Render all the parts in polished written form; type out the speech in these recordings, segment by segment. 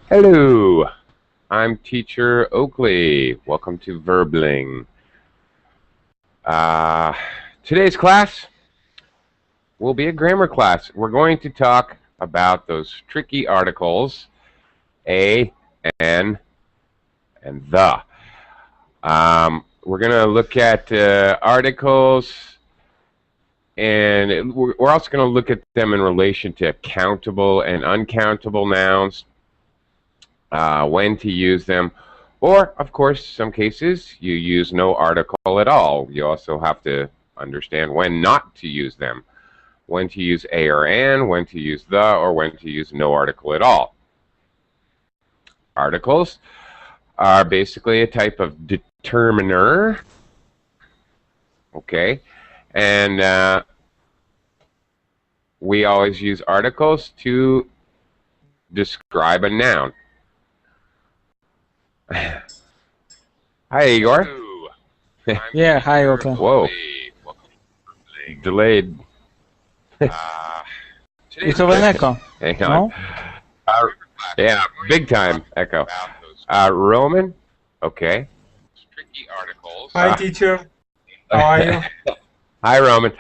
Hello, I'm teacher Oakley. Welcome to Verbling. Today's class will be a grammar class. We're going to talk about those tricky articles, a, an, and the. We're going to look at articles, and we're also going to look at them in relation to countable and uncountable nouns, when to use them, or, of course, some cases you use no article at all. You also have to understand when not to use them, when to use a or an, when to use the, or when to use no article at all. Articles are basically a type of determiner, okay, and we always use articles to describe a noun. Hi, Igor. Yeah, hi, Oakley. Whoa. Delayed. You have an echo. Hang on. No? Yeah, big time echo. Roman? Okay. Hi, teacher. How are you? Hi, Roman.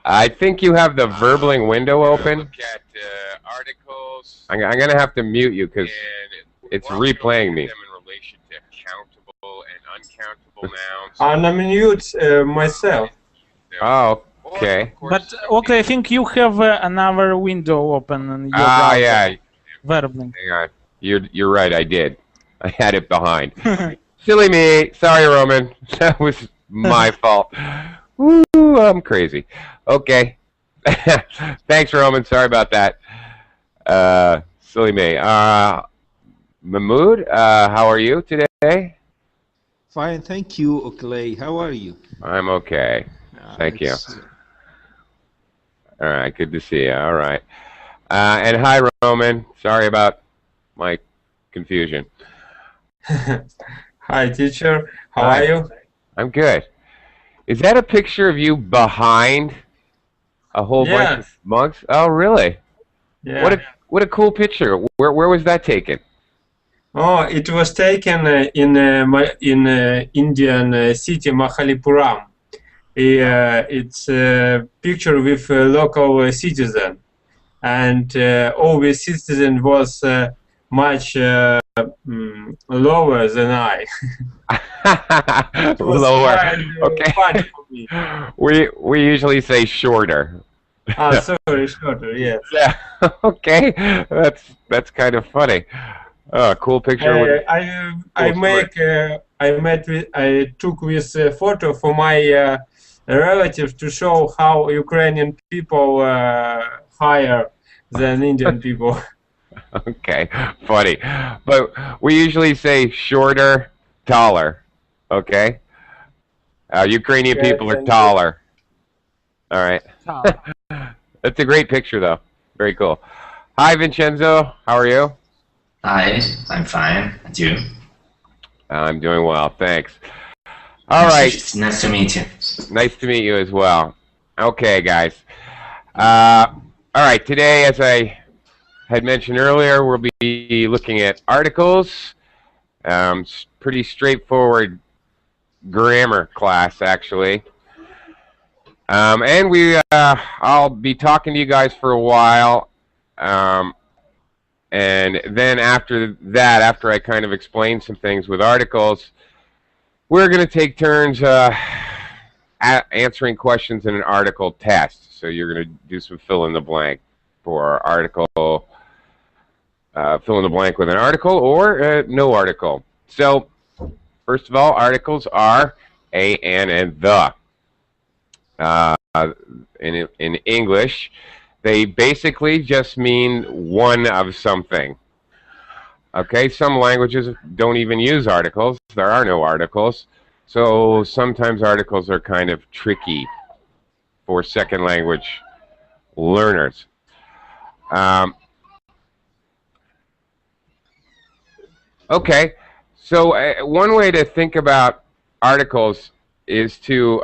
I think you have the Verbling window open. I'm going to have to mute you because it's replaying me. I'm mute myself. Oh, okay. But, okay, I think you have another window open in your browser. Yeah. Verbling. Hang on. You're right, I did. I had it behind. Silly me. Sorry, Roman. That was my fault. Woo, I'm crazy. Okay. Thanks, Roman. Sorry about that. Silly me. Mahmood, how are you today? Fine, thank you, Oakley. How are you? I'm okay. Thank you. All right, good to see you. All right. And hi, Roman. Sorry about my confusion. Hi, teacher. How are you? I'm good. Is that a picture of you behind a whole bunch of mugs? Oh, really? Yeah. What a cool picture. Where was that taken? Oh, it was taken in Indian city Mahalipuram. It's a picture with a local citizen, and all the citizen was much lower than I. Lower. Okay. Funny for me. We usually say shorter. Ah, sorry, shorter. Yes. Yeah. Okay. That's kind of funny. Cool picture. I took this photo for my relative to show how Ukrainian people higher than Indian people. Okay, funny. But we usually say shorter, taller. Okay? Ukrainian people are taller. All right. That's a great picture, though. Very cool. Hi, Vincenzo. How are you? Hi, I'm fine. And you? I'm doing well, thanks. All right. Nice to meet you. Nice to meet you as well. Okay, guys. All right, today, as I had mentioned earlier, we'll be looking at articles. Pretty straightforward grammar class, actually. And I'll be talking to you guys for a while. And then after that, after I kind of explain some things with articles, we're going to take turns answering questions in an article test. So you're going to do some fill in the blank for article, fill in the blank with an article or no article. So first of all, articles are a, an, and the. In English, they basically just mean one of something. Okay, some languages don't even use articles. There are no articles. So sometimes articles are kind of tricky for second language learners. Okay, so one way to think about articles is to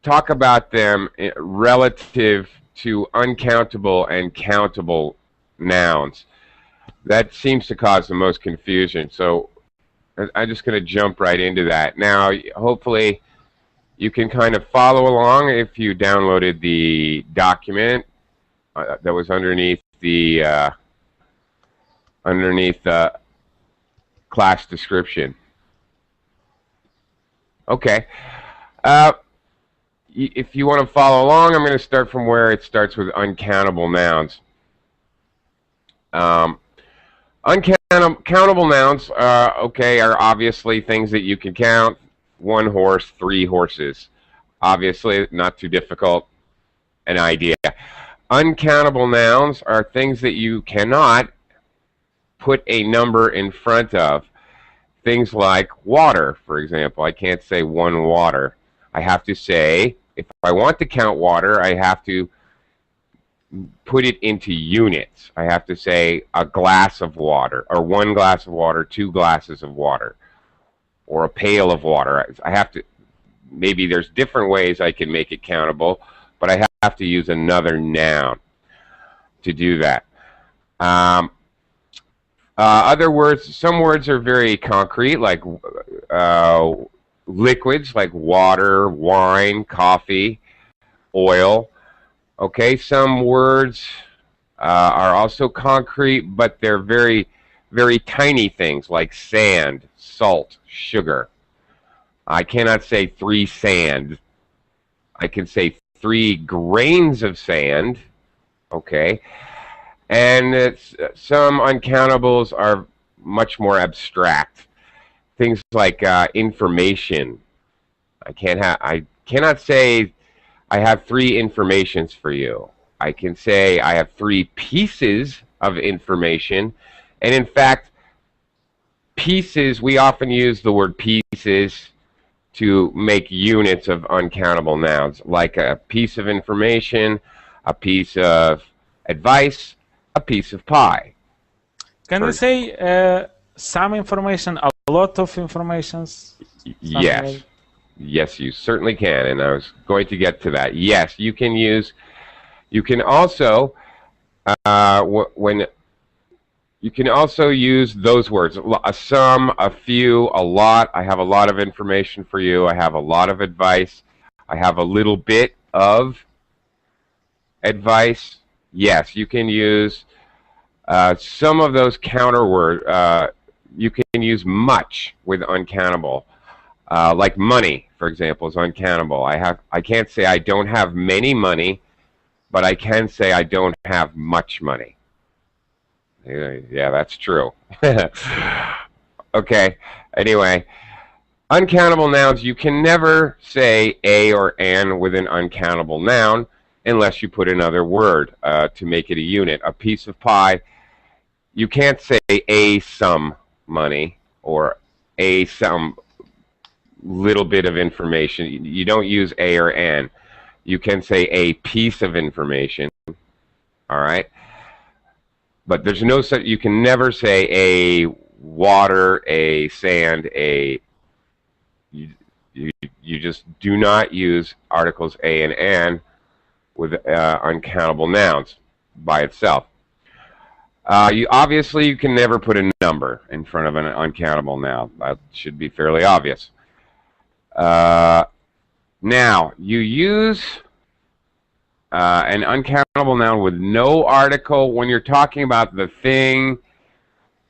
talk about them relative to uncountable and countable nouns. That seems to cause the most confusion. So I'm just going to jump right into that. Now, hopefully, you can kind of follow along if you downloaded the document that was underneath the class description. Okay. If you want to follow along, I'm going to start from where it starts with uncountable nouns. Uncountable nouns, okay, are obviously things that you can count. 1 horse, 3 horses. Obviously, not too difficult an idea. Uncountable nouns are things that you cannot put a number in front of. Things like water, for example. I can't say 1 water. I have to say, if I want to count water, I have to put it into units. I have to say a glass of water, or 1 glass of water, 2 glasses of water, or a pail of water. I have to, maybe there's different ways I can make it countable, but I have to use another noun to do that. Other words, some words are very concrete, like liquids, like water, wine, coffee, oil. Okay, some words are also concrete, but they're very, very tiny things like sand, salt, sugar. I cannot say 3 sand. I can say 3 grains of sand. Okay, and some uncountables are much more abstract. Things like information. I cannot say I have 3 informations for you. I can say I have 3 pieces of information. And in fact, pieces, we often use the word pieces to make units of uncountable nouns, like a piece of information, a piece of advice, a piece of pie. Can you say some information, a lot of information? Yes. Like... Yes, you certainly can, and I was going to get to that. Yes, you can use, you can also, you can also use those words, a some, a few, a lot. I have a lot of information for you. I have a lot of advice. I have a little bit of advice. Yes, you can use some of those counter words. You can use much with uncountable. Like money, for example, is uncountable. I can't say I don't have many money, but I can say I don't have much money. Yeah, that's true. Okay, anyway, uncountable nouns, you can never say a or an with an uncountable noun unless you put another word to make it a unit. A piece of pie, you can't say a some money or a some little bit of information. You don't use a or an. You can say a piece of information. All right, but there's no such. You can never say a water, a sand, a. You just do not use articles a and an with uncountable nouns by itself. Obviously, you can never put a number in front of an uncountable noun. That should be fairly obvious. Now, you use an uncountable noun with no article when you're talking about the thing,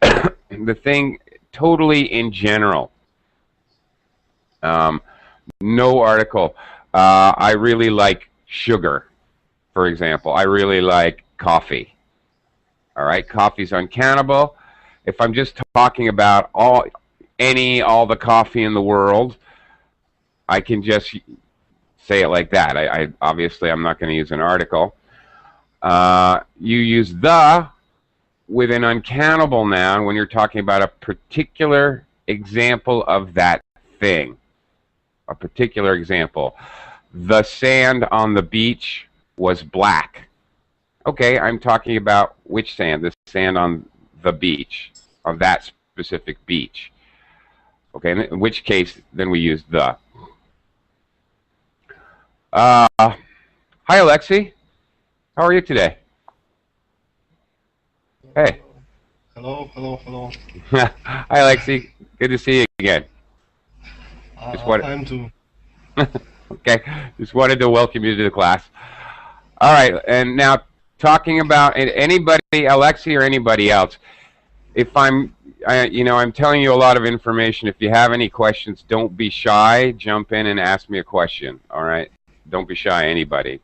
the thing totally in general. No article. I really like sugar, for example. I really like coffee. All right, coffee's uncountable. If I'm just talking about all the coffee in the world, I can just say it like that. Obviously, I'm not going to use an article. You use the with an uncountable noun when you're talking about a particular example of that thing. A particular example. The sand on the beach was black. Okay, I'm talking about which sand? The sand on the beach. of that specific beach. Okay, in which case, then we use the. Hi, Alexi. How are you today? Hey. Hello, hello, hello. Hi, Alexi. Good to see you again. I'm too. Okay, just wanted to welcome you to the class. All right, and now talking about anybody, Alexi or anybody else, if I'm telling you a lot of information. If you have any questions, don't be shy. Jump in and ask me a question. All right, don't be shy, anybody,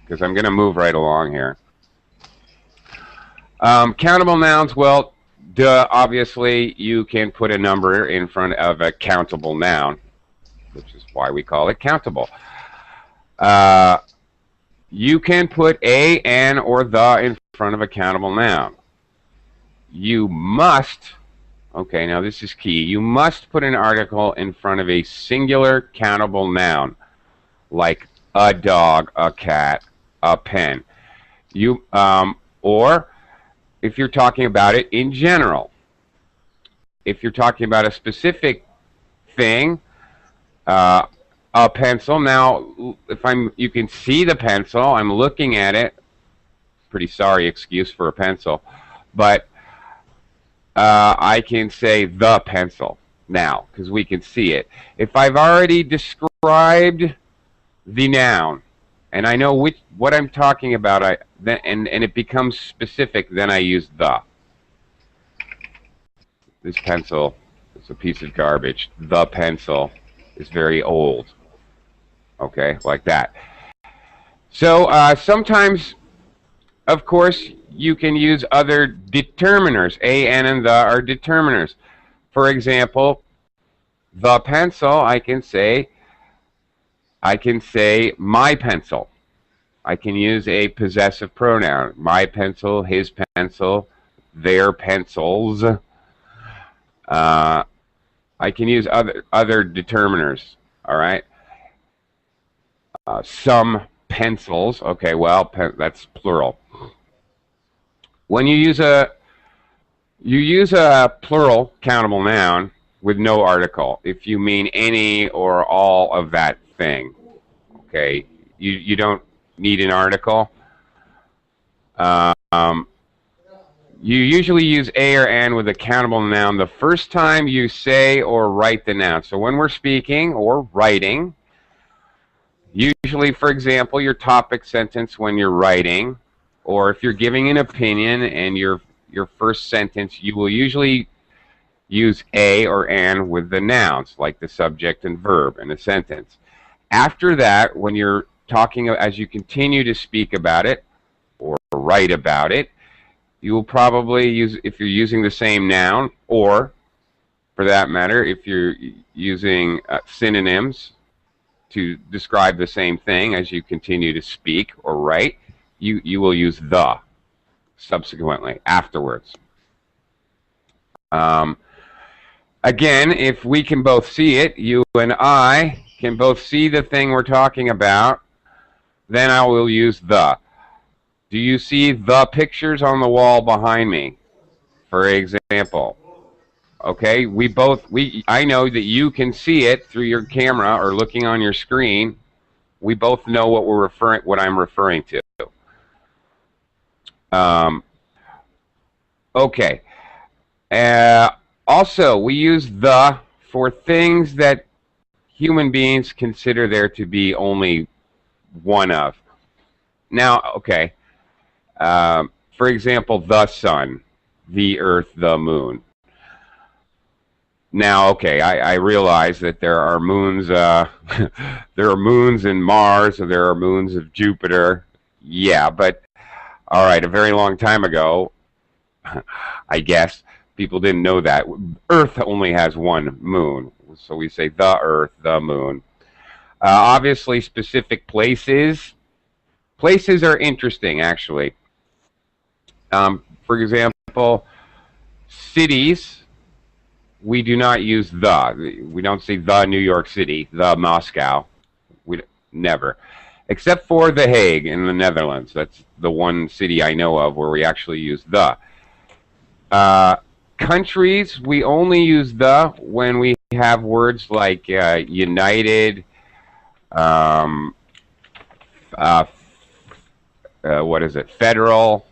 because I'm going to move right along here. Countable nouns. Well, duh. Obviously, you can put a number in front of a countable noun, which is why we call it countable. You can put a, an, or the in front of a countable noun. You must, okay, now this is key, you must put an article in front of a singular countable noun, like a dog, a cat, a pen. Or if you're talking about it in general. If you're talking about a specific thing, a pencil. Now, you can see the pencil. I'm looking at it. Pretty sorry excuse for a pencil, but I can say the pencil now because we can see it. If I've already described the noun and I know what I'm talking about, and it becomes specific, then I use the. This pencil is a piece of garbage. The pencil is very old. Okay, like that. So sometimes, of course, you can use other determiners. A, n, and the are determiners. For example, the pencil, I can say my pencil. I can use a possessive pronoun. My pencil, his pencil, their pencils. I can use other determiners. All right. Some pencils. Okay, well, that's plural. When you use a plural countable noun with no article, if you mean any or all of that thing, okay, you don't need an article. You usually use a or an with a countable noun the first time you say or write the noun. So when we're speaking or writing, usually, for example, your topic sentence when you're writing, or if you're giving an opinion and your first sentence, you will usually use a or an with the nouns, like the subject and verb in a sentence. After that, when you're talking, as you continue to speak about it or write about it, you will probably use, if you're using the same noun, or for that matter, if you're using synonyms to describe the same thing as you continue to speak or write, you will use the subsequently, afterwards. Again, if we can both see it, you and I can both see the thing we're talking about, then I will use the. Do you see the pictures on the wall behind me, for example? Okay, I know that you can see it through your camera or looking on your screen. We both know what I'm referring to. Okay. Also, we use the for things that human beings consider there to be only one of. Now, okay. For example, the sun, the earth, the moon. Now, okay, I realize that there are moons. There are moons in Mars, or there are moons of Jupiter. Yeah, but all right, a very long time ago, I guess people didn't know that Earth only has one moon, so we say the Earth, the moon. Obviously, specific places. Places are interesting, actually. For example, cities. We do not use the. We don't say the New York City, the Moscow. We never, except for The Hague in the Netherlands. That's the one city I know of where we actually use the. Countries, we only use the when we have words like united, um, uh, what is it? Federal,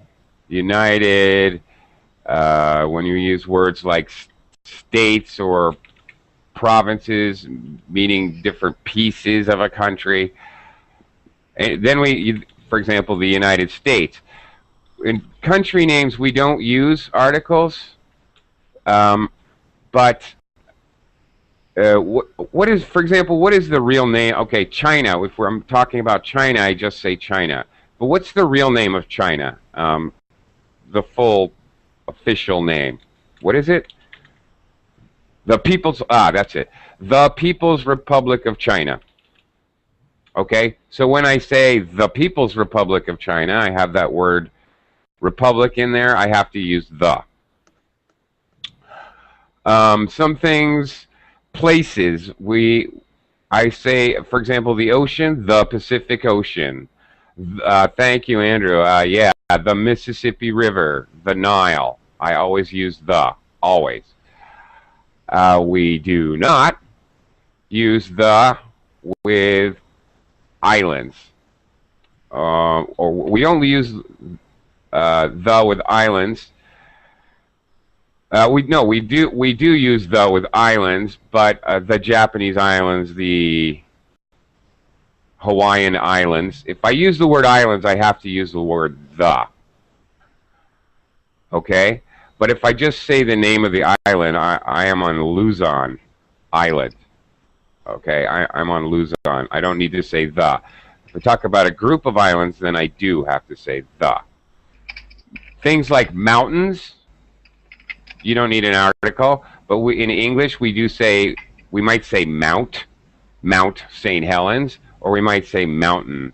united. When you use words like states or provinces, meaning different pieces of a country. And then for example, the United States. In country names, we don't use articles, but what is, for example, what is the real name? Okay, China. If I'm talking about China, I just say China. But what's the real name of China? The full official name. What is it? That's it. The People's Republic of China. Okay, so when I say the People's Republic of China, I have that word republic in there. I have to use the. Some things, places, I say, for example, the ocean, the Pacific Ocean. Thank you, Andrew. Yeah, the Mississippi River, the Nile. I always use the, always. We do not use the with islands. Or we only use the with islands. We do use the with islands, but the Japanese islands, the Hawaiian islands. If I use the word islands, I have to use the word the. Okay? But if I just say the name of the island, I am on Luzon Island. Okay? I'm on Luzon. I don't need to say the. If we talk about a group of islands, then I do have to say the. Things like mountains, you don't need an article, but in English we might say Mount St. Helens, or we might say mountain,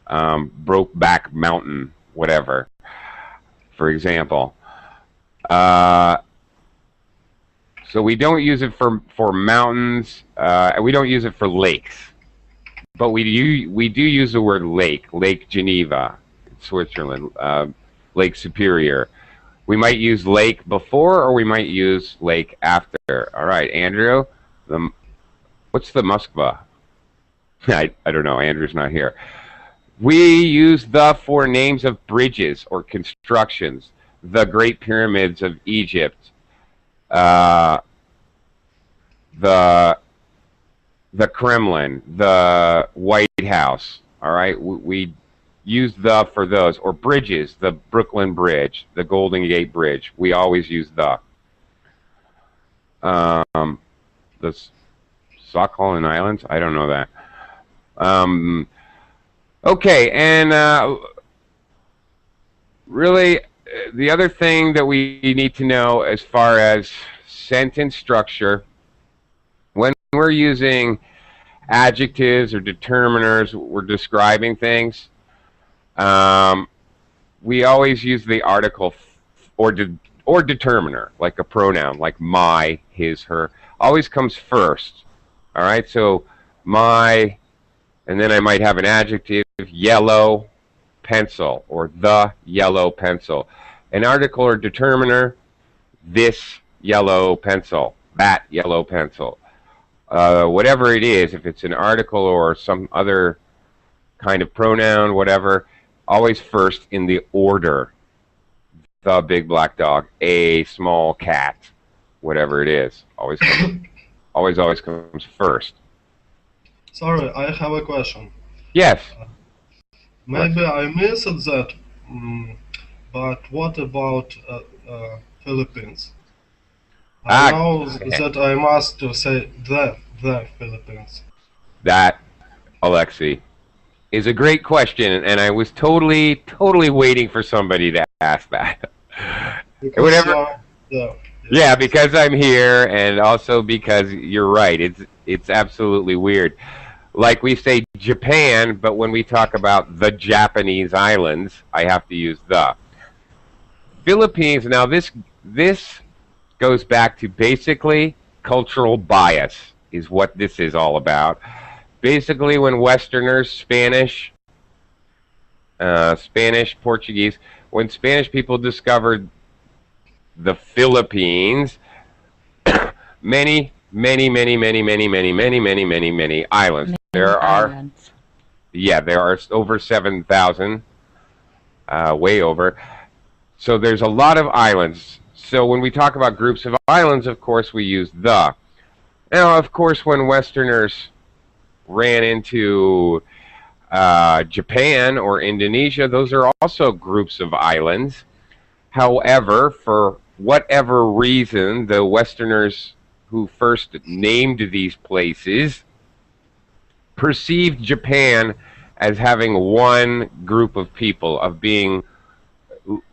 Brokeback Mountain, whatever, for example. So we don't use it for mountains, we don't use it for lakes, but we do use the word Lake Geneva, Switzerland, Lake Superior. We might use lake before, or we might use lake after. All right, Andrew, what's the Moskva? I don't know. Andrew's not here. We use the for names of bridges or constructions. The Great Pyramids of Egypt. The Kremlin. The White House. All right, we use the for those, or bridges, the Brooklyn Bridge, the Golden Gate Bridge. We always use the. The Sakhalin Islands? I don't know that. Okay, and really, the other thing that we need to know as far as sentence structure, when we're using adjectives or determiners, we're describing things. We always use the article or determiner, like a pronoun, like my, his, her, always comes first. All right, so my, and then I might have an adjective, yellow pencil, or the yellow pencil. An article or determiner, this yellow pencil, that yellow pencil. Whatever it is, if it's an article or some other kind of pronoun, whatever, always first in the order. The big black dog, a small cat, whatever it is, always comes first. Sorry, I have a question. Yes. Maybe I missed that, but what about Philippines? I know that I must say the Philippines. That, Alexei, is a great question, and I was totally waiting for somebody to ask that. Because yeah, because I'm here, and also because you're right. It's absolutely weird. Like we say Japan, but when we talk about the Japanese islands, I have to use the. Philippines, now this goes back to basically cultural bias is what this is all about. Basically, when Westerners, Spanish, Portuguese, when Spanish people discovered the Philippines, many, many, many, many, many, many, many, many, many, many islands. There are, yeah, there are over 7,000, way over. So there's a lot of islands. So when we talk about groups of islands, of course, we use the. Now, of course, when Westerners ran into Japan or Indonesia, those are also groups of islands. However, for whatever reason, the Westerners who first named these places perceived Japan as having one group of people, of being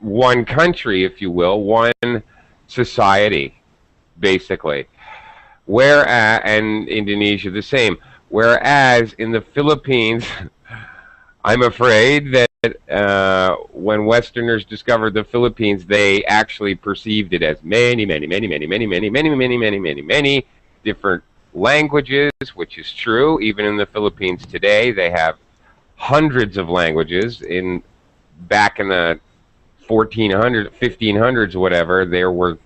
one country, if you will, one society, basically. Whereas, and Indonesia the same. Whereas in the Philippines, I'm afraid that when Westerners discovered the Philippines, they actually perceived it as many, many, many, many, many, many, many, many, many, many, many different languages, which is true. Even in the Philippines today, they have hundreds of languages. Back in the 1500s, whatever, there were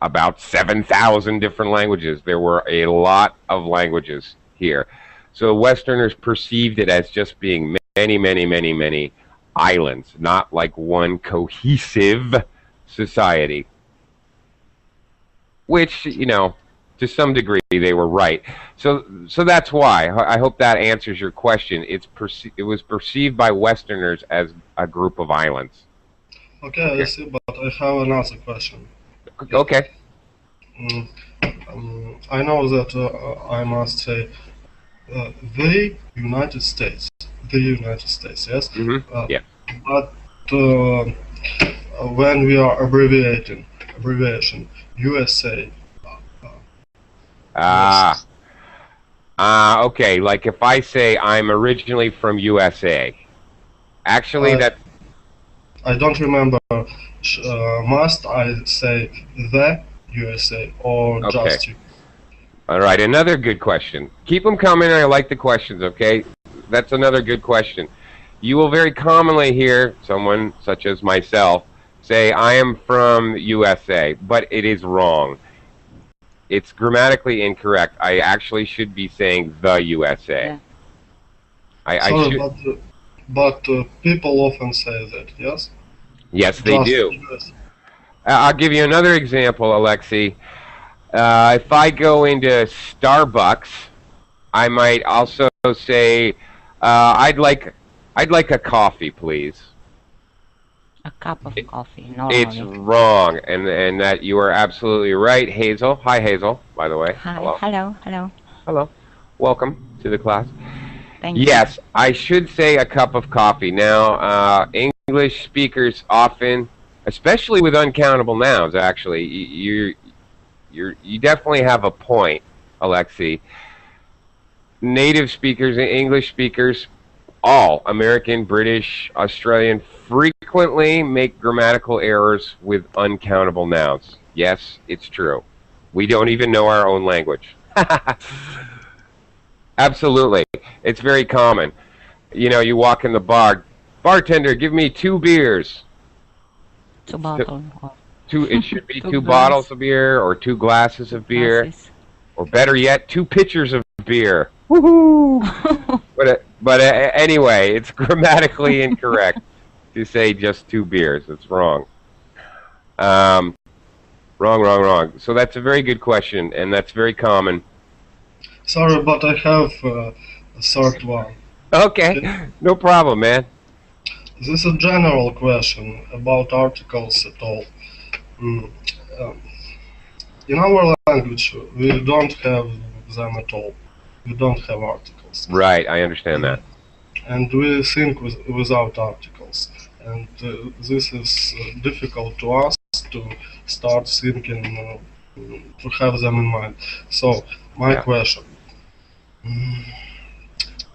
about 7,000 different languages. There were a lot of languages here. So Westerners perceived it as just being many, many, many, many islands, not like one cohesive society. Which, you know, to some degree they were right. So that's why. I hope that answers your question. It was perceived by Westerners as a group of islands. Okay, I see, but I have another question. Okay. I know that I must say the United States. The United States, yes? Mm-hmm. Yeah. But when we are abbreviation, USA. Okay, like if I say I'm originally from USA. Actually, I don't remember. Must I say the USA or okay. just you? All right, another good question. Keep them coming. I like the questions, okay? That's another good question. You will very commonly hear someone such as myself say, I am from USA, but it is wrong. It's grammatically incorrect. I actually should be saying the USA. Yeah. But people often say that, yes? Yes, they do. I'll give you another example, Alexei. If I go into Starbucks, I might also say, I'd like a coffee, please. A cup of coffee, It's wrong, and that you are absolutely right, Hazel. Hi, Hazel, by the way. Hi, hello. Hello. Welcome to the class. Thank you. Yes, I should say a cup of coffee. Now, English speakers often, especially with uncountable nouns, actually, you definitely have a point, Alexei. Native speakers and English speakers, all American, British, Australian, frequently make grammatical errors with uncountable nouns. Yes, it's true. We don't even know our own language. Absolutely. It's very common. You know, you walk in the bar, bartender, give me 2 beers. 2 bottles. It should be 2 bottles of beer or 2 glasses of beer. Or better yet, 2 pitchers of beer. Woohoo! But anyway, it's grammatically incorrect to say just 2 beers. It's wrong. Wrong. So that's a very good question, and that's very common. Sorry, but I have a third one. Okay, no problem, man. This is a general question about articles at all. In our language, we don't have them at all. We don't have articles. Right, I understand that. And we think without articles. And this is difficult to us to start thinking, to have them in mind. So, my question.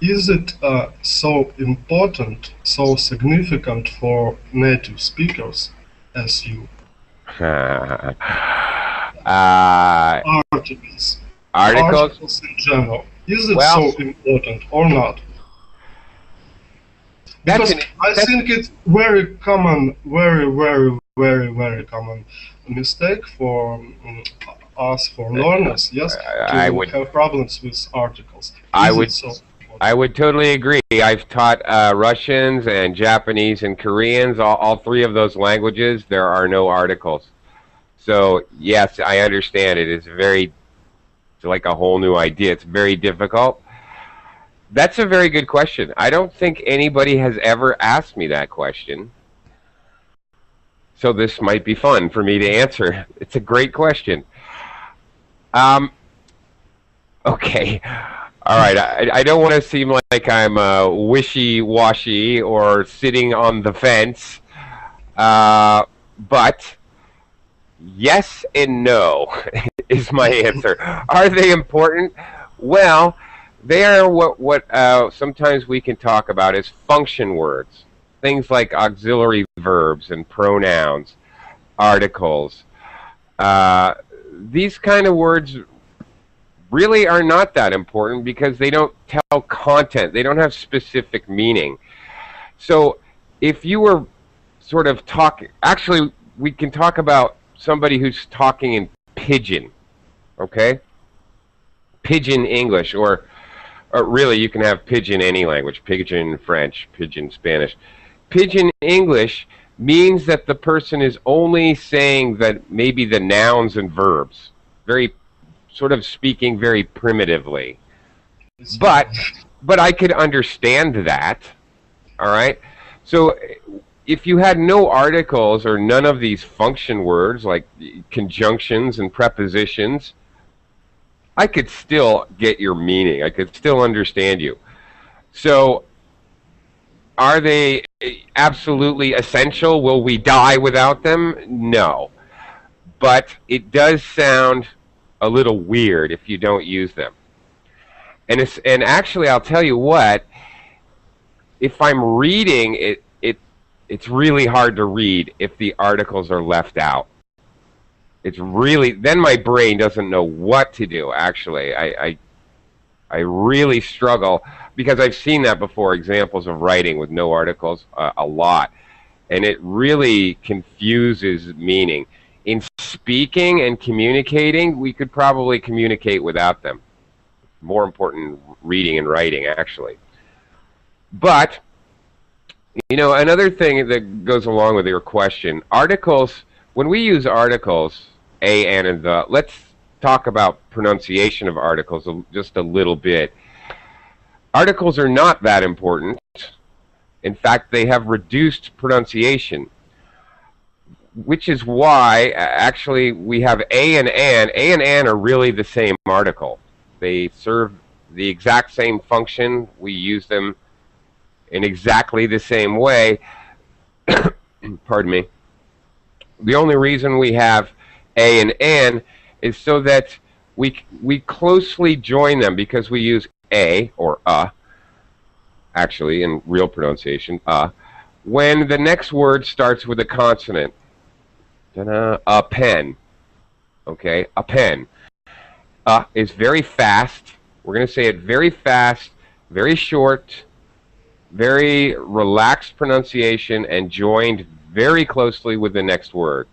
Is it so important, so significant for native speakers as you? Articles. Articles in general. Is it so important or not? Because I think it's very common, very very common mistake for us, for learners, yes, I to would have problems with articles. I Is it would so? I would totally agree. I've taught Russians and Japanese and Koreans, all three of those languages. There are no articles. So yes, I understand it. It's like a whole new idea. It's very difficult. That's a very good question. I don't think anybody has ever asked me that question. So this might be fun for me to answer. It's a great question. Um, okay. All right. I don't want to seem like I'm wishy-washy or sitting on the fence. But yes and no is my answer. Are they important? Well, they are what sometimes we can talk about as function words. Things like auxiliary verbs and pronouns, articles. These kind of words really are not that important because they don't tell content. They don't have specific meaning. So if you were sort of talking, actually, we can talk about somebody who's talking in pidgin, okay? Pidgin English, or really you can have pidgin any language, pidgin French, pidgin Spanish. Pidgin English means that the person is only saying that maybe the nouns and verbs, very sort of speaking very primitively. But I could understand that, all right? So if you had no articles or none of these function words like conjunctions and prepositions, I could still get your meaning. I could still understand you. So are they absolutely essential? Will we die without them? No. But it does sound a little weird if you don't use them. And actually, I'll tell you what, if I'm reading it, it's really hard to read if the articles are left out. It's really, then my brain doesn't know what to do, actually. I really struggle because I've seen that before, examples of writing with no articles a lot. And it really confuses meaning. In speaking and communicating, we could probably communicate without them. More important reading and writing, actually. But, you know, another thing that goes along with your question, articles, when we use articles, a, and the, let's talk about pronunciation of articles just a little bit. Articles are not that important. In fact, they have reduced pronunciation, which is why actually we have a and an. A and an are really the same article. They serve the exact same function. We use them in exactly the same way. Pardon me. The only reason we have a and an is so that we closely join them because we use a or actually in real pronunciation, when the next word starts with a consonant. A pen. Okay, a pen. Is very fast. We're going to say it very fast, very short, very relaxed pronunciation, and joined very closely with the next word.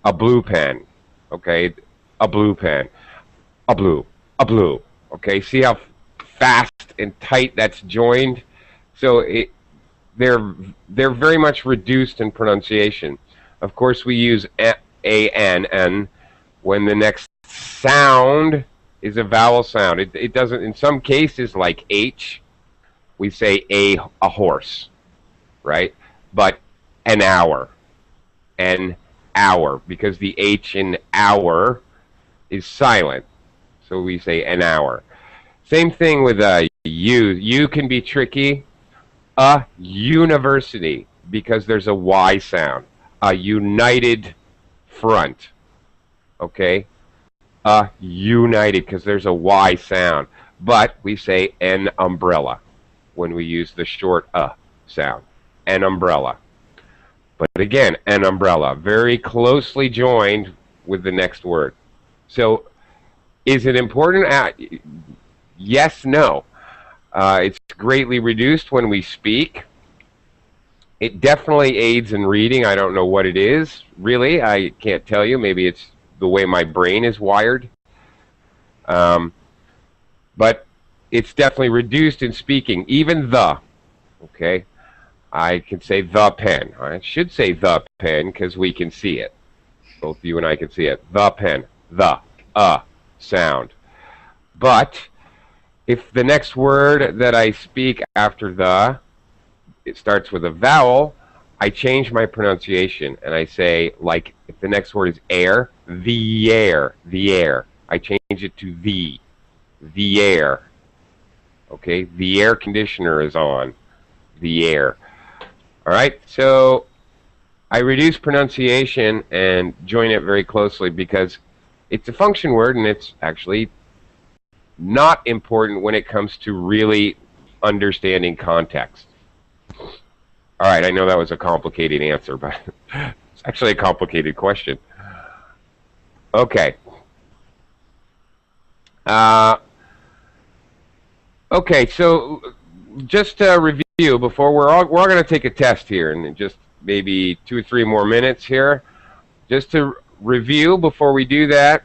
A blue pen. Okay, a blue pen. A blue. A blue. Okay, see how fast and tight that's joined? So they're very much reduced in pronunciation. Of course, we use a-n-n when the next sound is a vowel sound. It doesn't, in some cases, like H, we say a horse, right? But an hour, because the H in hour is silent. So we say an hour. Same thing with U. U can be tricky. A university, because there's a Y sound. A united front. Okay? United, because there's a Y sound. But we say an umbrella when we use the short sound. An umbrella. But again, an umbrella. Very closely joined with the next word. So, is it important? Yes, no. It's greatly reduced when we speak. It definitely aids in reading. I don't know what it is, really. I can't tell you. Maybe it's the way my brain is wired. But it's definitely reduced in speaking. Even the, okay? I can say the pen. I should say the pen because we can see it. Both you and I can see it. The pen. The. Sound. But if the next word that I speak after the, it starts with a vowel, I change my pronunciation and I say, like, if the next word is air, the air, the air. I change it to the air. Okay, the air conditioner is on. The air. All right, so I reduce pronunciation and join it very closely because it's a function word and it's actually not important when it comes to really understanding context. All right, I know that was a complicated answer, but it's actually a complicated question. Okay. Okay, so just to review before we're all going to take a test here in just maybe 2 or 3 more minutes here. Just to review before we do that,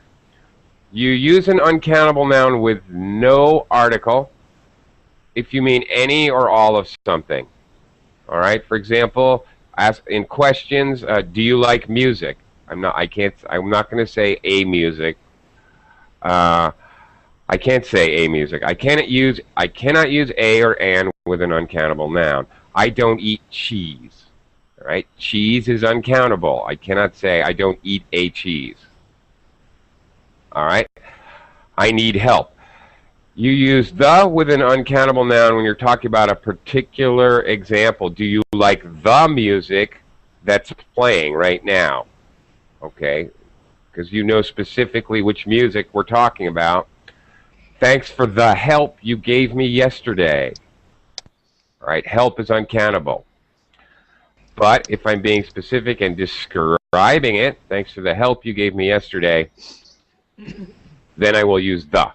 you use an uncountable noun with no article if you mean any or all of something. All right. For example, ask in questions, do you like music? I'm not going to say a music. I can't say a music. I cannot use a or an with an uncountable noun. I don't eat cheese. All right? Cheese is uncountable. I cannot say I don't eat a cheese. All right? I need help. You use the with an uncountable noun when you're talking about a particular example. Do you like the music that's playing right now? Okay? Because you know specifically which music we're talking about. Thanks for the help you gave me yesterday. All right, help is uncountable. But if I'm being specific and describing it, thanks for the help you gave me yesterday, then I will use the.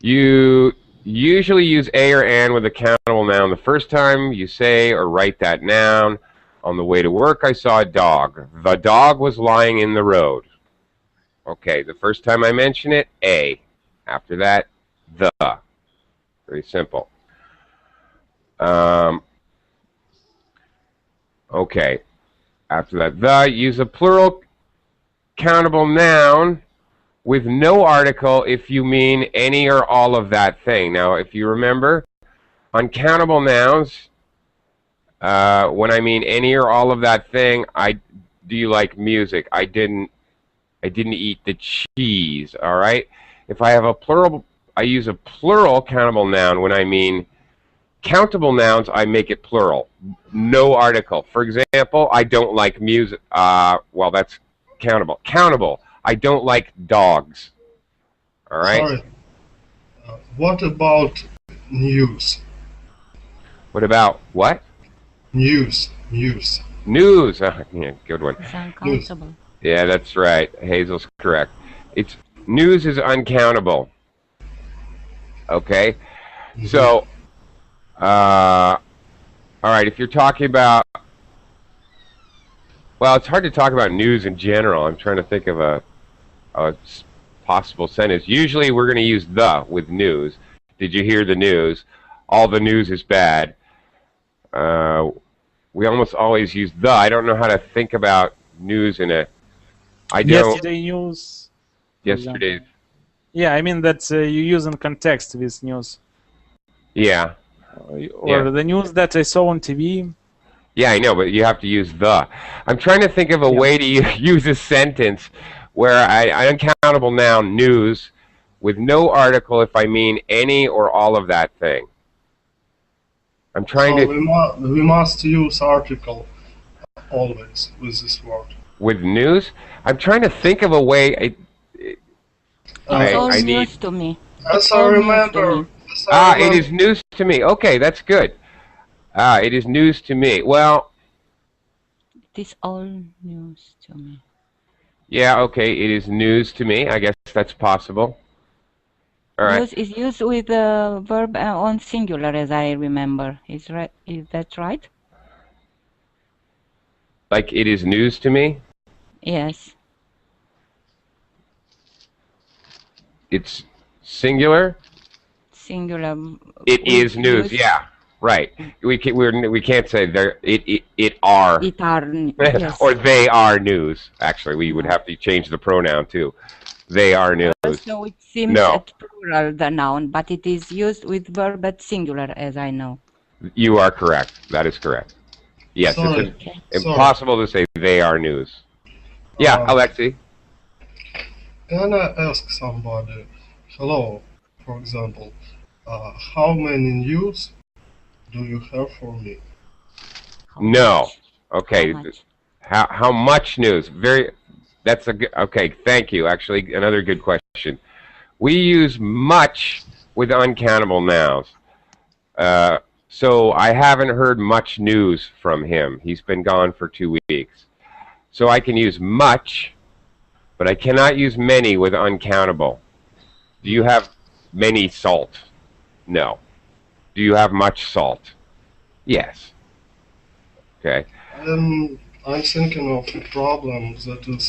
You usually use a or an with a countable noun the first time you say or write that noun. On the way to work, I saw a dog. The dog was lying in the road. Okay, the first time I mention it, a. After that, the. Very simple. Okay. After that, the. Use a plural countable noun with no article if you mean any or all of that thing. Now, if you remember, uncountable nouns, when I mean any or all of that thing, do you like music? I didn't eat the cheese, all right? If I have a plural, I use a plural countable noun. When I mean countable nouns, I make it plural. No article. For example, I don't like music. Well, that's countable. Countable. I don't like dogs. All right? Sorry. What about news? What about what? News. News. News. Yeah, good one. It's uncountable. Yeah, that's right. Hazel's correct. News is uncountable. Okay? Mhm. So, all right, if you're talking about, well, it's hard to talk about news in general. I'm trying to think of a possible sentence. Usually we're going to use the with news. Did you hear the news? All the news is bad. We almost always use the. I don't know how to think about news in a... I don't... Yesterday news. for Yesterday... example. Yeah, I mean that you use in context with news. Yeah. Or the news that I saw on TV. Yeah, I know, but you have to use the. I'm trying to think of a way to use a sentence where I uncountable noun, news, with no article if I mean any or all of that thing. I'm trying So to... we must use article always with this word. With news? I'm trying to think of a way... It's all I news need... to me. As It's I all news to remember, me. it is news to me. Okay, that's good. It is news to me. Well, It is all news to me. yeah, okay, it is news to me. I guess that's possible. All right. News is used with the verb on singular, as I remember. Is that right? Like it is news to me. Yes. It's singular. Singular. It is news. Use Yeah, right. We can't say there. It are it are. Yes. or they are news. Actually, we would have to change the pronoun too. They are news. So it seems No. at plural the noun, but it is used with verb at singular, as I know. You are correct. That is correct. Yes, Sorry. it's impossible to say they are news. Yeah, Alexei. Can I ask somebody, hello, for example, how many news do you have for me? No. Okay. How much? How much news? That's a good. Okay, thank you. Actually, another good question. We use much with uncountable nouns. So I haven't heard much news from him. He's been gone for 2 weeks. So I can use much, but I cannot use many with uncountable. Do you have many salt? No. Do you have much salt? Yes. Okay. I'm thinking of a problem that is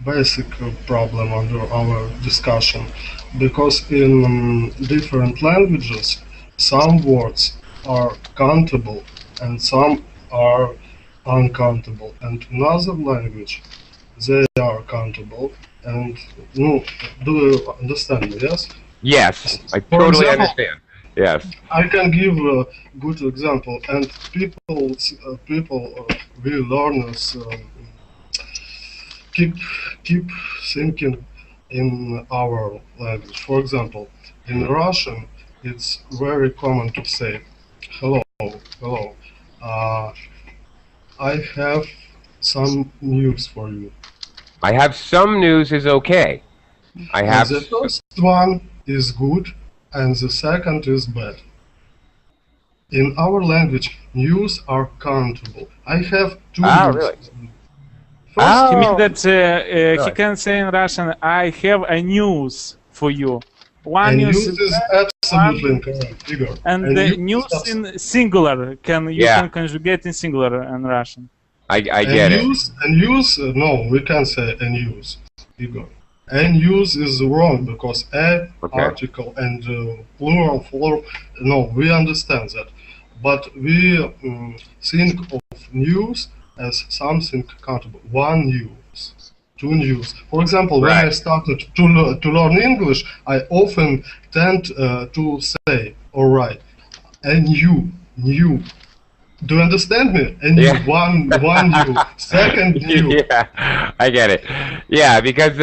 basic problem under our discussion, because in different languages some words are countable and some are uncountable, and in other language they are countable and no. Do you understand me? Yes. Yes, I For totally example, understand. Yes. I can give a good example, and we learners keep thinking in our language. For example, in Russian, it's very common to say, "Hello, hello. I have some news for you." I have some news is okay. I And have the first one is good, and the second is bad. In our language, news are countable. I have two news. really? First, You mean Oh, that he Right. can say in Russian, I have a news for you. One and news news is absolutely incorrect, Igor. and the news is in singular you Yeah. can conjugate in singular in Russian. I get it. news, no, we can't say a news, Igor. A news is wrong because a Okay. article and plural form. No, we understand that, but we think of news as something countable. One news, two news. For example, when I Right. started to learn English, I often tend to say or write a new. Do you understand me? A new, Yeah. one new, second new. Yeah, I get it. Yeah, because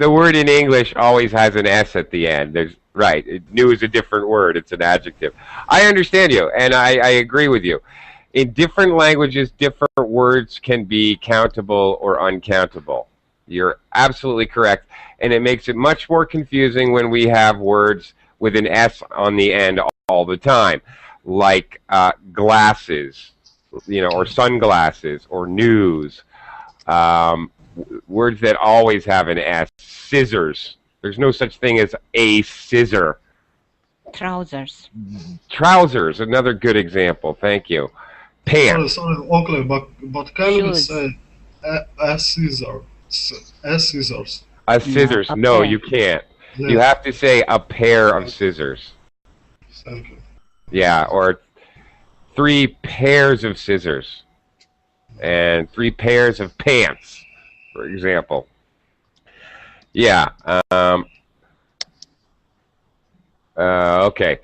the word in English always has an S at the end. There's right. New is a different word. It's an adjective. I understand you, and I agree with you. In different languages, different words can be countable or uncountable. You're absolutely correct, and it makes it much more confusing when we have words with an S on the end all the time, like glasses, or sunglasses, or news. Words that always have an S. Scissors. There's no such thing as a scissor. Trousers. Trousers, another good example. Thank you. Pants. Sorry, Oakley, but can we Shoes. say a scissor? A scissors. A scissors. a No, pair. you can't. Yeah. You have to say a pair of scissors. Thank you. Yeah, or 3 pairs of scissors. And 3 pairs of pants, for example. Yeah. Okay.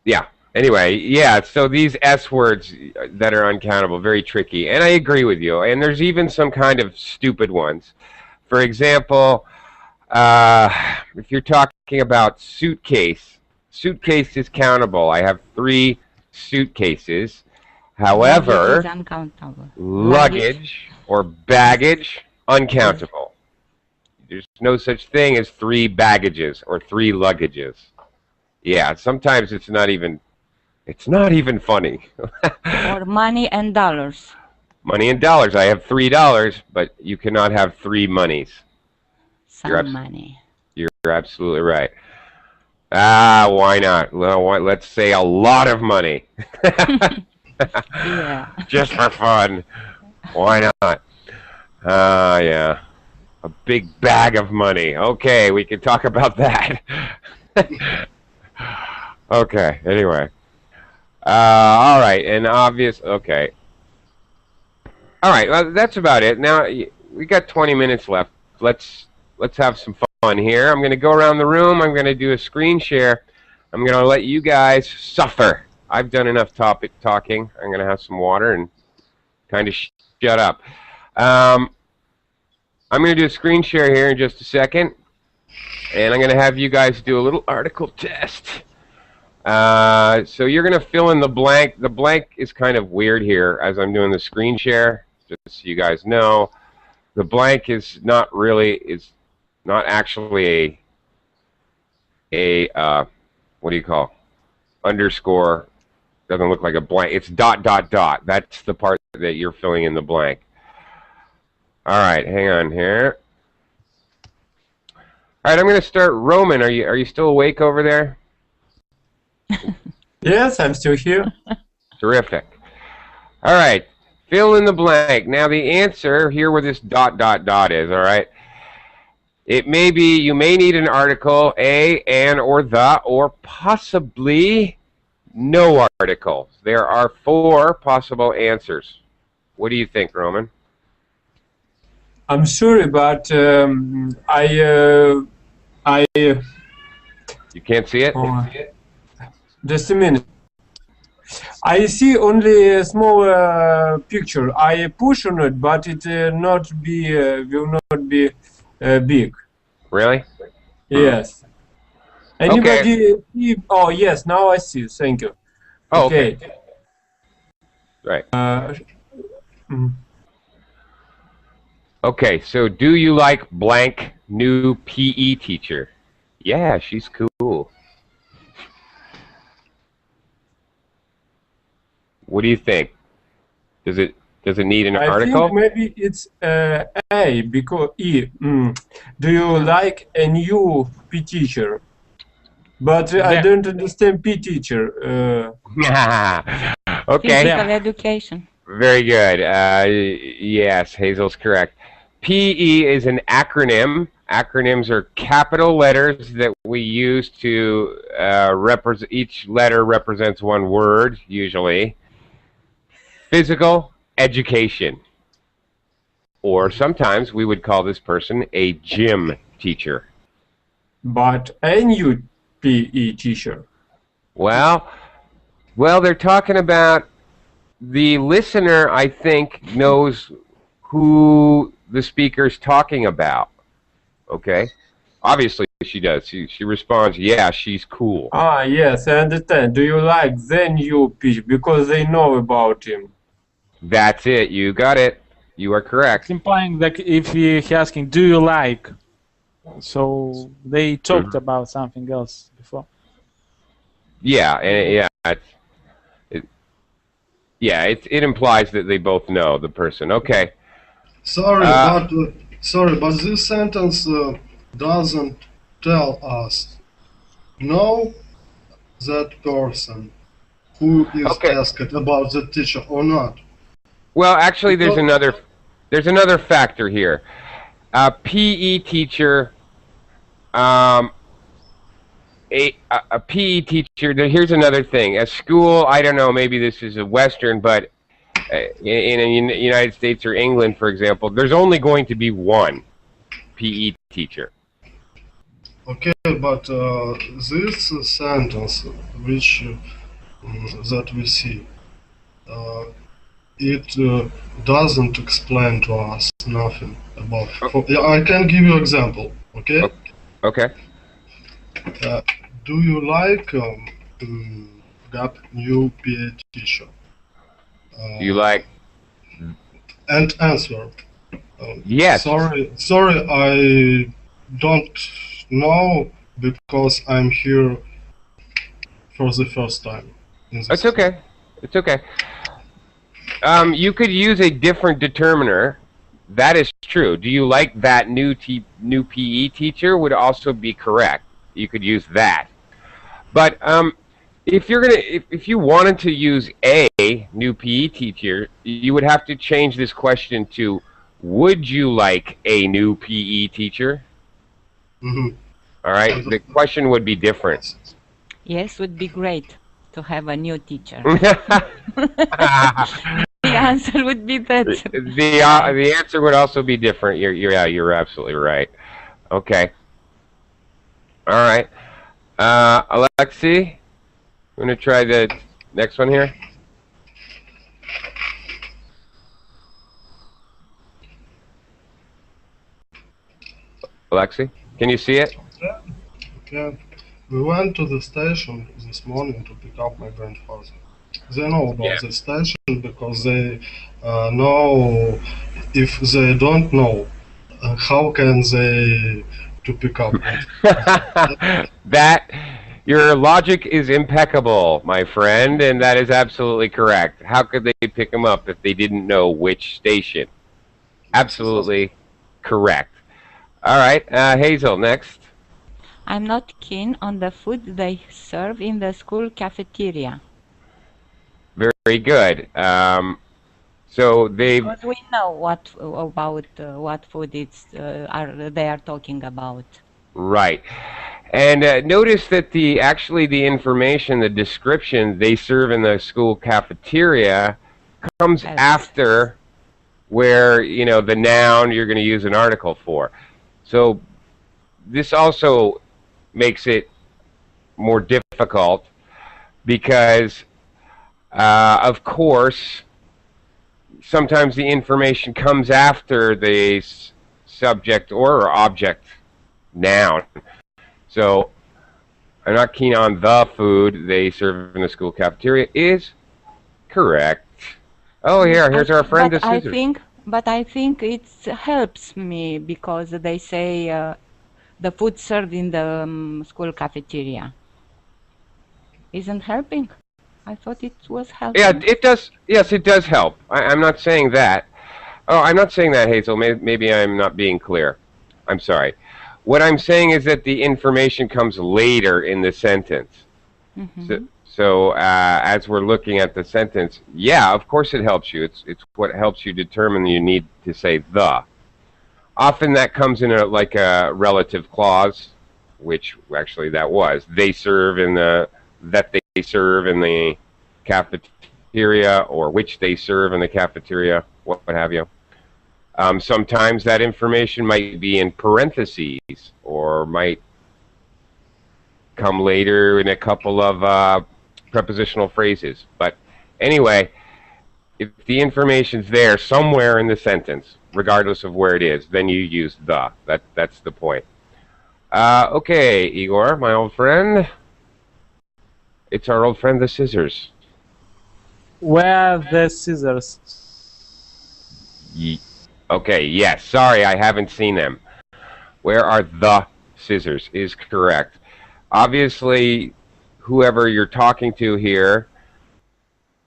Yeah. Anyway, yeah, so these S words that are uncountable, very tricky. And I agree with you. And there's even some kind of stupid ones. For example, if you're talking about suitcase, suitcase is countable. I have 3 suitcases. Luggage However, is uncountable. luggage or baggage, uncountable. There's no such thing as 3 baggages or 3 luggages. Yeah, sometimes it's not even funny. Or money and dollars. Money and dollars. I have $3, but you cannot have 3 monies. Some You're abs- money. You're absolutely right. Why not? Well, let's say a lot of money. Yeah. Just for fun. Why not? Yeah. A big bag of money. Okay, we can talk about that. Okay, anyway. All right, and obvious. Okay. All right, well, that's about it. Now we got 20 minutes left. Let's have some fun here. I'm going to go around the room. I'm going to do a screen share. I'm going to let you guys suffer. I've done enough talking. I'm going to have some water and kind of shut up. I'm going to do a screen share here in just a second, and I'm going to have you guys do a little article test. So you're going to fill in the blank. The blank is kind of weird here as I'm doing the screen share, just so you guys know. The blank is not actually a what do you call? Underscore. Doesn't look like a blank. It's ... That's the part that you're filling in the blank. All right, hang on here. All right, I'm going to start. Roman, are you still awake over there? Yes, I'm still here. Terrific. All right, fill in the blank. Now the answer here where this ... is, all right? It may be, you may need an article, a, an, or the, or possibly no article. There are 4 possible answers. What do you think, Roman? I'm sorry, but You can't see it? Just a minute. I see only a small picture. I push on it, but it will not be big. Really? Yes. Anybody see? Oh, yes. Now I see. Thank you. Oh, okay. Right. Okay, so do you like blank new PE teacher? Yeah, she's cool. What do you think? Does it need an article? I think maybe it's A because E. Do you like a new P teacher? But I don't understand P teacher. Okay. Physical education. Very good. Yes, Hazel's correct. PE is an acronym. Acronyms are capital letters that we use to represent. Each letter represents one word, usually. Physical education. Or sometimes we would call this person a gym teacher. But a new PE teacher. Well, they're talking about the listener, I think, knows who the speaker's talking about. Okay? Obviously she does. She responds, yeah, she's cool. Ah, yes, I understand. Do you like the new PE? Because they know about him. That's it. You got it. You are correct. It's implying that if he's asking, do you like? So they talked about something else before. Yeah, it implies that they both know the person. Okay. Sorry, but this sentence doesn't tell us know that person who is asked about the teacher or not. Well, actually, there's another factor here. A PE teacher, a PE teacher. Here's another thing. A school, I don't know. Maybe this is a Western, but in the United States or England, for example, there's only going to be one PE teacher. Okay, but this sentence, which that we see, it doesn't explain to us nothing about. I can give you an example. Okay. Okay. Do you like that new PE teacher? Do you like? And answer. Yes. Sorry, I don't know because I'm here for the first time. It's okay. It's okay. You could use a different determiner. That is true. Do you like that new PE teacher would also be correct. You could use that. But if you wanted to use a new PE teacher, you would have to change this question to, would you like a new PE teacher? Mm-hmm. All right, the question would be different. Yes, would be great to have a new teacher. the The answer would be that. the answer would also be different. You're absolutely right. Okay. All right. Alexei, I'm gonna try the next one here. Alexei, can you see it? Yeah. We went to the station this morning to pick up my grandfather. They know about the station because they know. If they don't know, how can they to pick up it? That your logic is impeccable, my friend, and that is absolutely correct. How could they pick them up if they didn't know which station? Absolutely correct. All right, Hazel, next. I'm not keen on the food they serve in the school cafeteria. Very good. So they Because we know what food they are talking about. right, and notice that actually the information, the description they serve in the school cafeteria comes Yes. after where the noun you're going to use an article for. So this also makes it more difficult because, of course, sometimes the information comes after the subject or object noun. So I'm not keen on the food they serve in the school cafeteria is correct. Oh, here's our friend the scissors. But I think it helps me because they say the food served in the school cafeteria isn't helping. I thought it was helping. Yeah, it does. Yes, it does help. I'm not saying that. Oh, I'm not saying that, Hazel. Maybe I'm not being clear. I'm sorry. What I'm saying is that the information comes later in the sentence. Mm-hmm. So as we're looking at the sentence, yeah, of course it helps you. It's what helps you determine you need to say the. Often that comes in like a relative clause, which actually that was. They serve in that they serve in the cafeteria, or which they serve in the cafeteria, what have you. Sometimes that information might be in parentheses or might come later in a couple of prepositional phrases. But anyway, if the information's there somewhere in the sentence, regardless of where it is, then you use the. That's the point. Okay, Igor, my old friend. It's our old friend, the scissors. Where are the scissors? Okay, yes. Sorry, I haven't seen them. Where are the scissors is correct. Obviously, whoever you're talking to here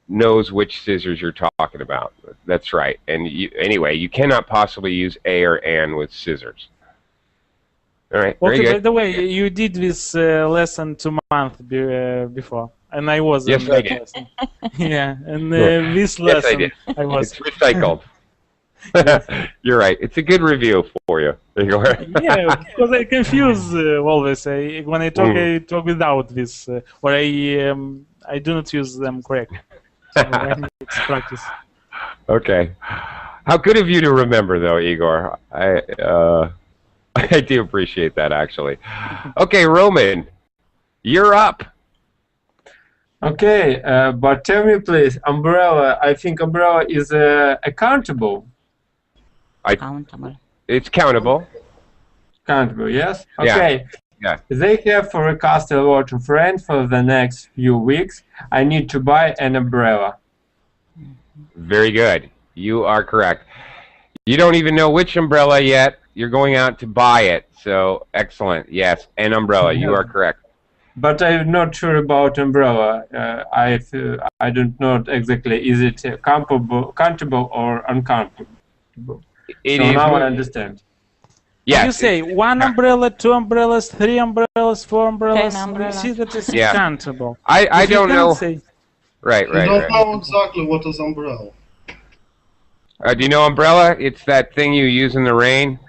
knows which scissors you're talking about. That's right. And anyway, you cannot possibly use a or an with scissors. All right, very Okay, good. by the way, you did this lesson 2 months before, and I was Yes, in I that did. lesson. Yeah, and this Yes, I lesson did. I was. It's recycled. You're right. It's a good review for you, Igor. Yeah, because I confuse always. When I talk without this, or I do not use them correctly. So I need to practice. Okay. How good of you to remember, though, Igor. I do appreciate that, actually. Okay, Roman, you're up. Okay, but tell me please, umbrella, I think umbrella is accountable. Countable. It's countable. Countable, yes? Yeah. Okay. Yeah. They have forecast a lot of rain for the next few weeks. I need to buy an umbrella. Very good. You are correct. You don't even know which umbrella yet. You're going out to buy it. So, excellent. Yes, an umbrella. You are correct. But I'm not sure about umbrella. I don't know exactly. Is it countable or uncountable? It So is now I understand. Yes. You say one umbrella, two umbrellas, three umbrellas, four umbrellas. 10 We umbrellas. see that it's Yeah. countable. I If you don't can't know. say- Right, I right, don't right. know exactly what is umbrella. Do you know umbrella? It's that thing you use in the rain.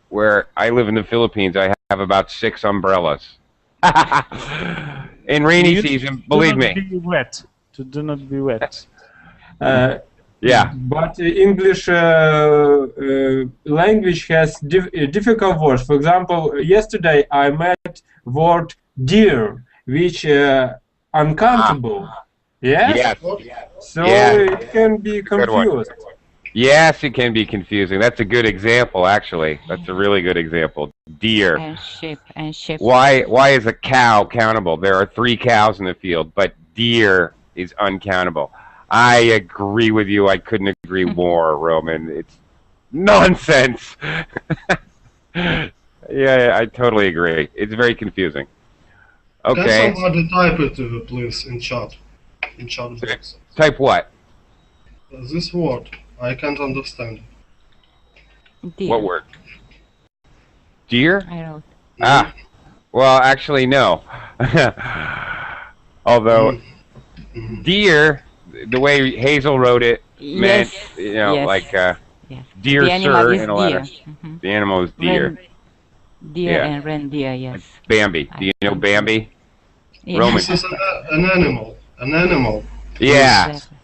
Where I live in the Philippines, I have about 6 umbrellas. In rainy You season, believe do not me. be wet. Do not be wet. Yeah. But English language has difficult words. For example, yesterday I met word dear, which uncountable. Yes? Yes. So Yeah. it can be Good one. confused. Yes, it can be confusing. That's a good example, actually. That's a really good example. Deer. And sheep. And sheep. Why is a cow countable? There are 3 cows in the field, but deer is uncountable. I agree with you. I couldn't agree more, Roman. It's nonsense. Yeah, I totally agree. It's very confusing. Okay. Can somebody type it, please, in chat? In chat box. Type what? This word, I can't understand. Deer. What word? Deer? I wrote. Ah. Well, actually, no. Although, deer, the way Hazel wrote it, meant, Yes. you know, Yes. like Yes. dear The animal sir is in a letter. deer. Mhm. The animal is deer. Deer Yeah. and reindeer, yes. Bambi. Do you know Bambi? Yes. Roman. This is an animal. An animal. Yeah. Exactly.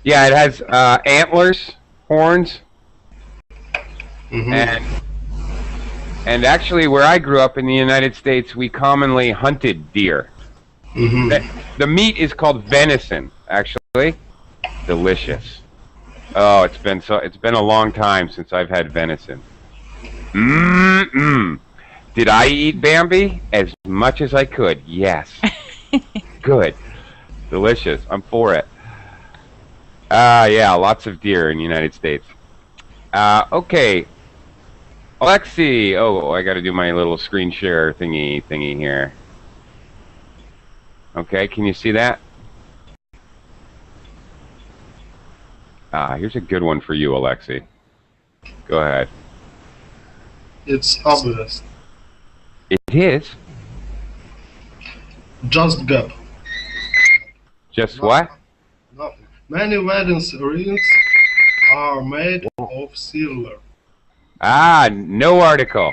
Yeah, it has antlers, horns, Mhm. and actually where I grew up in the United States, we commonly hunted deer. Mhm. The meat is called venison, actually. Delicious. Oh, it's been a long time since I've had venison. Mmm. Did I eat Bambi? As much as I could, yes. Good. Delicious. I'm for it. Yeah, lots of deer in the United States. Okay. Alexi. Oh, I got to do my little screen share thingy here. Okay, can you see that? Here's a good one for you, Alexi. Go ahead. It's obvious. It is. Just gap. Just what? Nothing. Many wedding rings are made of silver. No article.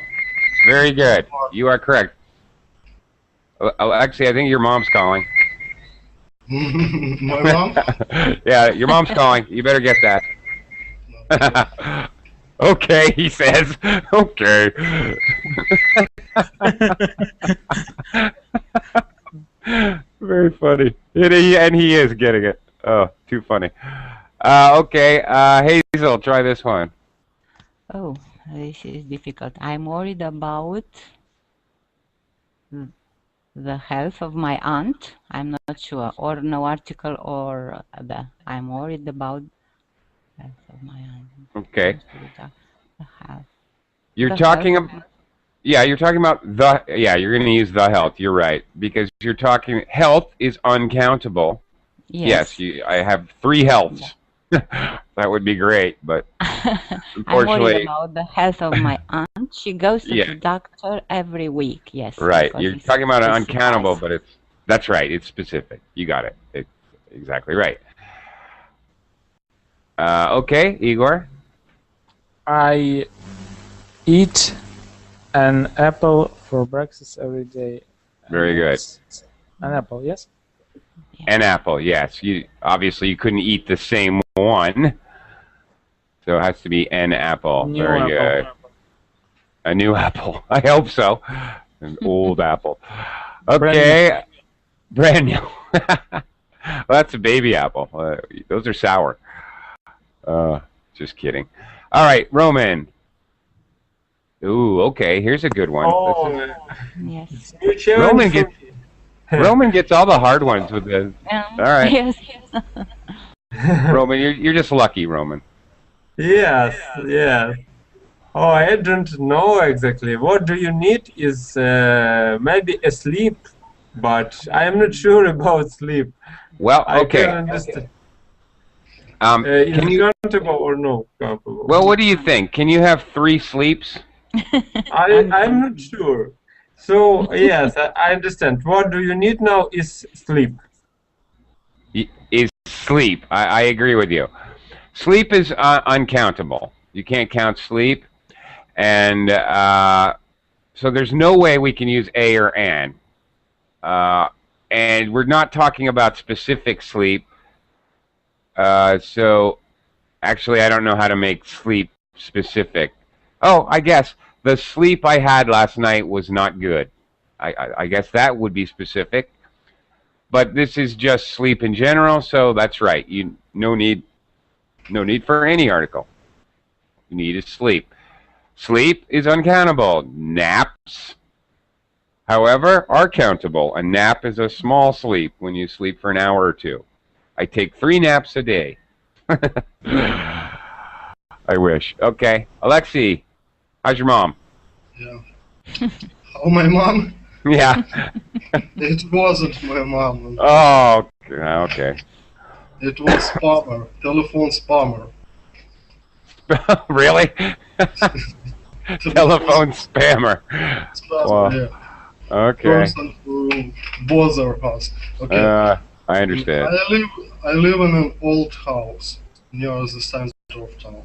Very good. You are correct. Alexi, I think your mom's calling. My mom? Yeah, your mom's calling. You better get that. Okay, he says. Okay. Very funny. And he is getting it. Oh, too funny. Okay, Hazel, try this one. Oh, this is difficult. I'm worried about the health of my aunt. I'm not sure. Or no article or I'm worried about the health of my aunt. Okay. The health. You're The talking health about... Yeah, you're talking about the... Yeah, you're going to use the health. You're right. Because you're talking... Health is uncountable. Yes, I have 3 healths. That would be great, but I'm unfortunately... worried about the health of my aunt. She goes to Yeah. the doctor every week. Yes. Right. because You're it's talking about an specified. uncountable, but it's... That's right. It's specific. You got it. It's exactly right. Okay, Igor? I eat an apple for breakfast every day. Very good. It's an apple, yes? An apple, yes. Obviously you couldn't eat the same one, so it has to be an apple. New Very apple. good. A new apple. I hope so. An old apple. Okay. Brand new. Well, that's a baby apple. Those are sour. Just kidding. All right, Roman. Ooh, okay. Here's a good one. Oh, Yes. new challenge Roman for gets me. Roman gets all the hard ones with the. All right. Yes. Roman, you're just lucky, Roman. Yes, yes. Oh, I don't know exactly. What do you need is maybe a sleep, but I am not sure about sleep. Well, I okay. can understand. Is Can it you? countable or no countable? Well, what do you think? Can you have 3 sleeps? I'm not sure. So yes, I understand. What do you need now is sleep. Is sleep? I agree with you. Sleep is uncountable. You can't count sleep, and so there's no way we can use a or an. And we're not talking about specific sleep. So actually, I don't know how to make sleep specific. Oh, I guess the sleep I had last night was not good. I guess that would be specific. But this is just sleep in general, so that's right. No need for any article. You need is sleep. Sleep is uncountable. Naps, however, are countable. A nap is a small sleep when you sleep for an hour or 2. I take 3 naps a day. I wish. Okay. Alexei, how's your mom? Yeah. Oh, my mom? Yeah. It wasn't my mom. Oh, okay. It was spammer, telephone spammer. Really? Telephone spammer. Spammer, Wow. yeah. Okay. Person who bother us. Okay. I understand. I live in an old house near the center of town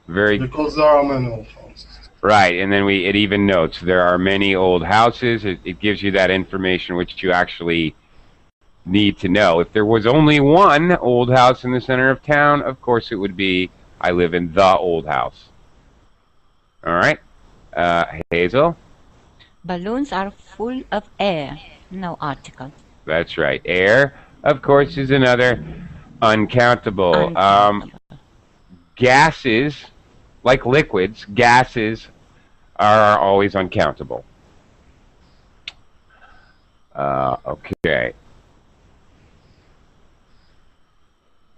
Very because there are many old houses. right, and then it even notes there are many old houses. It gives you that information which you actually need to know. If there was only one old house in the center of town, of course it would be I live in the old house. All right, Hazel. Balloons are full of air. No article. That's right. Air, of course, is another uncountable. Gases, like liquids, gases are always uncountable. Okay.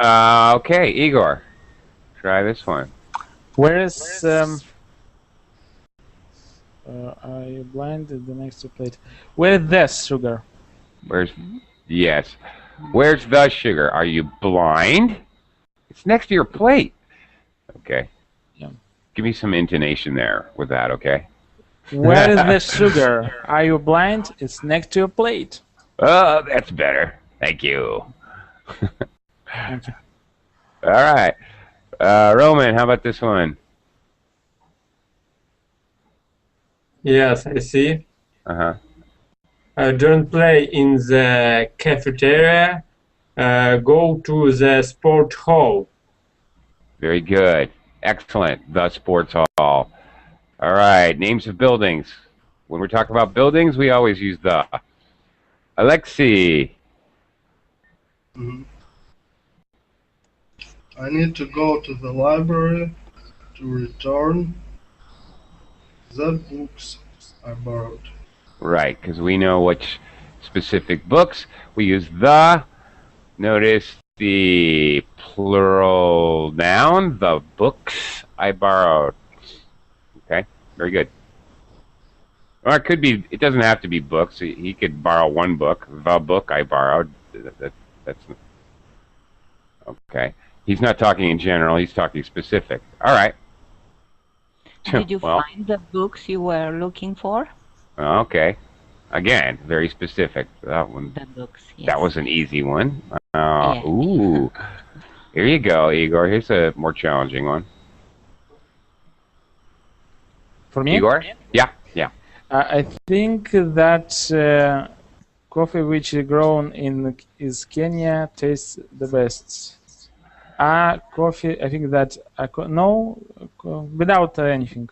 Okay, Igor, try this one. Where is I blinded the next to plate. Where is this sugar? Yes. Where's the sugar? Are you blind? It's next to your plate. Okay. Yeah. Give me some intonation there with that, okay? Where is the sugar? Are you blind? It's next to your plate. Oh, that's better. Thank you. Thank you. All right. Roman, how about this one? Yes, I see. Uh-huh. Don't play in the cafeteria. Go to the sport hall. Very good. Excellent. The sports hall. All right. Names of buildings. When we're talking about buildings, we always use the. Alexei. I need to go to the library to return the books I borrowed. Right, because we know which specific books. We use the. Notice the plural noun, the books I borrowed. Okay, very good. Or it could be, it doesn't have to be books. He could borrow one book, the book I borrowed. That's okay. He's not talking in general, he's talking specific. All right. Did you Well, find the books you were looking for? okay. Again, very specific. That one. The books, yes. That was an easy one. Yeah. Ooh. Here you go, Igor. Here's a more challenging one. For me? Igor? Yeah, yeah. I think that coffee which is grown in Kenya tastes the best. Coffee, I think that no, without anything.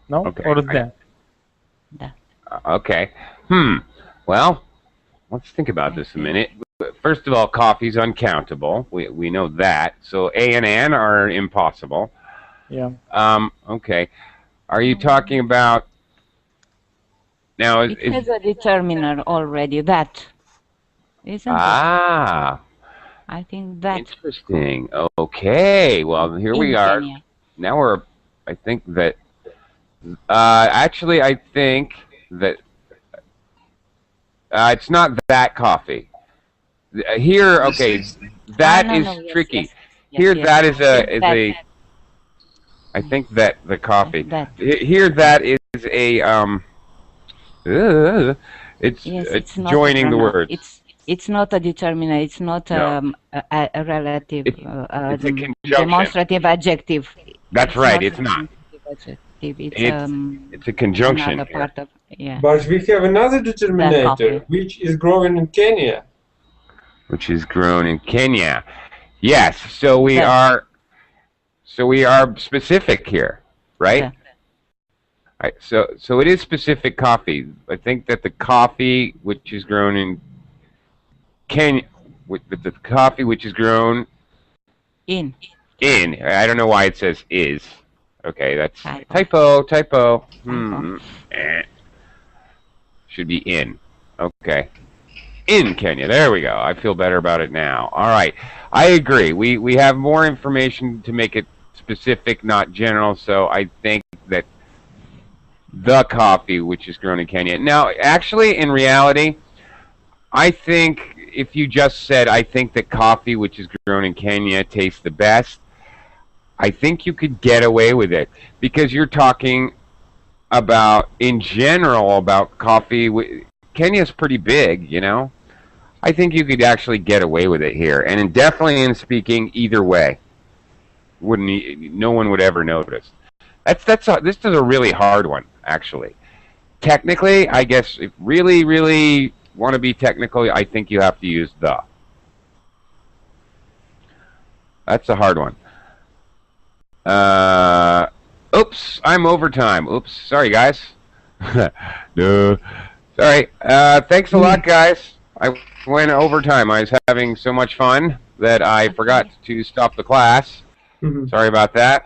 No? Okay. Or that? Okay. Well, let's think about this a minute. First of all, coffee's uncountable. We know that. So A and N are impossible. Yeah. Okay. Are you talking about now? It has a determiner already. That isn't it? Ah, I think that. interesting. Okay. Well, here we in are. Kenya. Now I think that. Actually, I think that it's not that coffee. Here, okay, that no, is no, yes, tricky. yes. Here, yes. that is Yes, that. a. I think that the coffee. That. Here, that is a it's Yes, it's not joining the words. It's not a determiner. It's not No. a relative, It's a conjunction. demonstrative adjective. That's right. It's not. Demonstrative adjective. It's a conjunction. Another Here. part of yeah. But we have another determinator, coffee. which is growing in Kenya. Which is grown in Kenya. Yes. So we Yeah. are. So we are specific here, right? Yeah. Right. So it is specific coffee. I think that the coffee which is grown in Kenya, the coffee which is grown In. I don't know why it says is. Okay, that's Typo. typo. Should be in. Okay. In Kenya. There we go. I feel better about it now. All right. I agree. We have more information to make it specific, not general, so I think that the coffee which is grown in Kenya. Now, actually, in reality, I think if you just said, I think that coffee which is grown in Kenya tastes the best, I think you could get away with it because you're talking about, in general, about coffee. Kenya's pretty big, you know. I think you could actually get away with it here, and definitely in speaking either way. No one would ever notice. This is a really hard one, actually. Technically, I guess, if really want to be technical, I think you have to use the. That's a hard one. Oops, I'm overtime. Oops, sorry guys. No, sorry. Thanks a lot, guys. I went overtime. I was having so much fun that I forgot to stop the class. Sorry about that.